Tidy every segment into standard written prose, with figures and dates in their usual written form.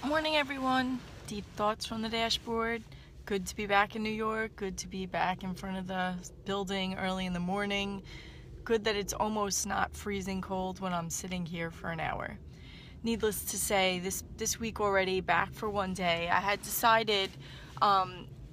Morning everyone, deep thoughts from the dashboard. Good to be back in New York, good to be back in front of the building early in the morning. Good that it's almost not freezing cold when I'm sitting here for an hour. Needless to say, this week already, back for one day. I had decided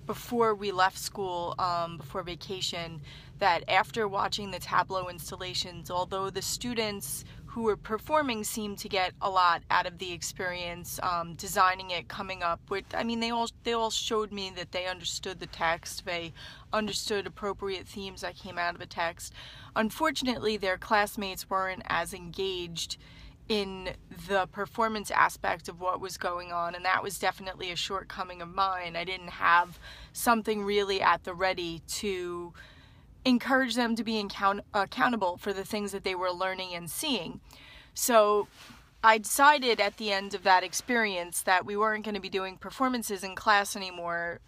before we left school, before vacation, that after watching the tableau installations, although the students who were performing seemed to get a lot out of the experience, designing it, coming up with, they all showed me that they understood the text, they understood appropriate themes that came out of the text. Unfortunately, their classmates weren't as engaged in the performance aspect of what was going on, and that was definitely a shortcoming of mine. I didn't have something really at the ready to encourage them to be accountable for the things that they were learning and seeing. So I decided at the end of that experience that we weren't going to be doing performances in class anymore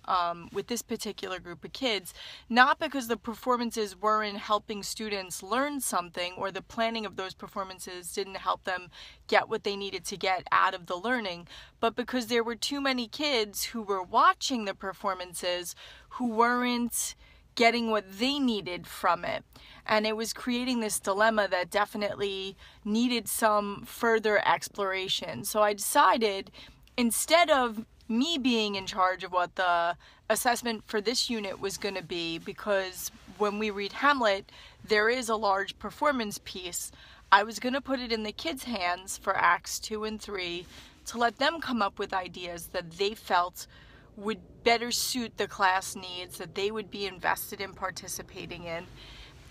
with this particular group of kids, not because the performances weren't helping students learn something or the planning of those performances didn't help them get what they needed to get out of the learning, but because there were too many kids who were watching the performances who weren't getting what they needed from it. And it was creating this dilemma that definitely needed some further exploration. So I decided, instead of me being in charge of what the assessment for this unit was going to be, because when we read Hamlet, there is a large performance piece, I was going to put it in the kids' hands for Acts 2 and 3 to let them come up with ideas that they felt would better suit the class needs, that they would be invested in participating in.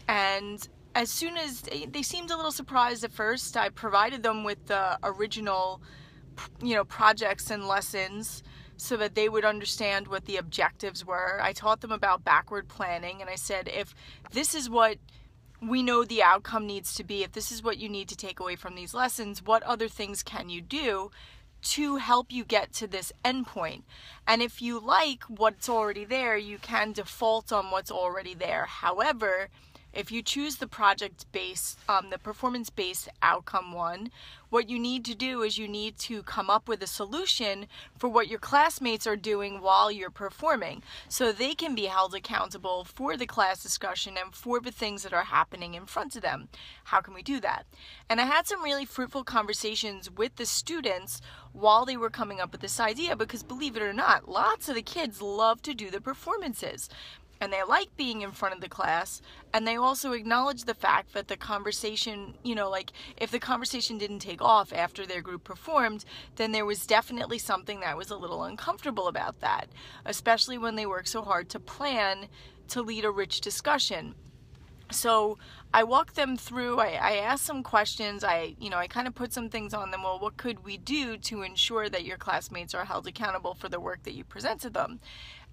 And as soon as they seemed a little surprised at first, I provided them with the original, projects and lessons so that they would understand what the objectives were. I taught them about backward planning, and I said, if this is what we know the outcome needs to be, if this is what you need to take away from these lessons, what other things can you do to help you get to this endpoint? And if you like what's already there, you can default on what's already there. However, if you choose the project-based, the performance-based outcome one, what you need to do is you need to come up with a solution for what your classmates are doing while you're performing, so they can be held accountable for the class discussion and for the things that are happening in front of them. How can we do that? And I had some really fruitful conversations with the students while they were coming up with this idea, because believe it or not, lots of the kids love to do the performances. And they like being in front of the class, and they also acknowledge the fact that the conversation, if the conversation didn't take off after their group performed, then there was definitely something that was a little uncomfortable about that, especially when they work so hard to plan to lead a rich discussion. So I walked them through, I asked some questions, I kind of put some things on them. Well, what could we do to ensure that your classmates are held accountable for the work that you present to them?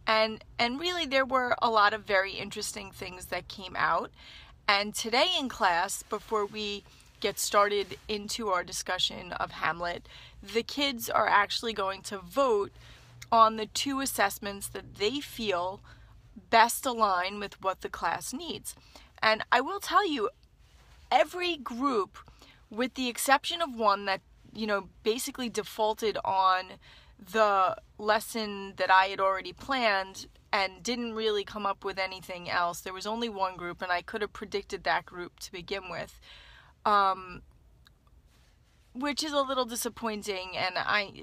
And really there were a lot of very interesting things that came out. And today in class, before we get started into our discussion of Hamlet, the kids are actually going to vote on the two assessments that they feel best align with what the class needs. And I will tell you, every group, with the exception of one that, basically defaulted on the lesson that I had already planned and didn't really come up with anything else. There was only one group, and I could have predicted that group to begin with, which is a little disappointing, and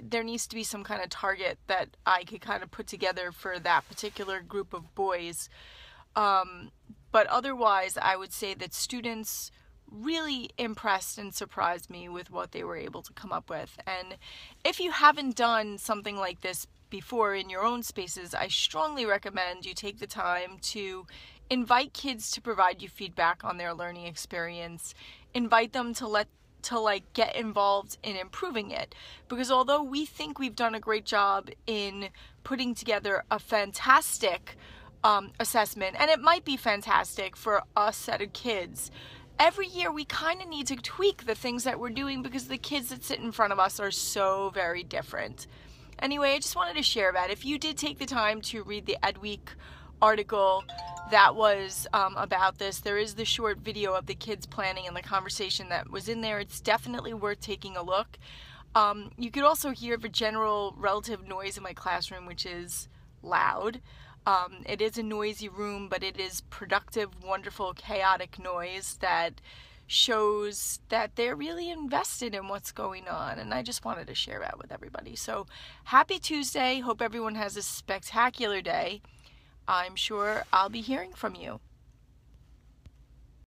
there needs to be some kind of target that I could kind of put together for that particular group of boys. But otherwise, I would say that students really impressed and surprised me with what they were able to come up with. And if you haven't done something like this before in your own spaces, I strongly recommend you take the time to invite kids to provide you feedback on their learning experience. Invite them to get involved in improving it. Because although we think we've done a great job in putting together a fantastic assessment, and it might be fantastic for a set of kids, every year we kind of need to tweak the things that we're doing because the kids that sit in front of us are so very different. Anyway, I just wanted to share that. If you did take the time to read the Ed Week article that was about this, there is the short video of the kids planning and the conversation that was in there. It's definitely worth taking a look. You could also hear the general relative noise in my classroom, which is loud. It is a noisy room, but it is productive, wonderful, chaotic noise that shows that they're really invested in what's going on, and I just wanted to share that with everybody. So happy Tuesday. Hope everyone has a spectacular day. I'm sure I'll be hearing from you.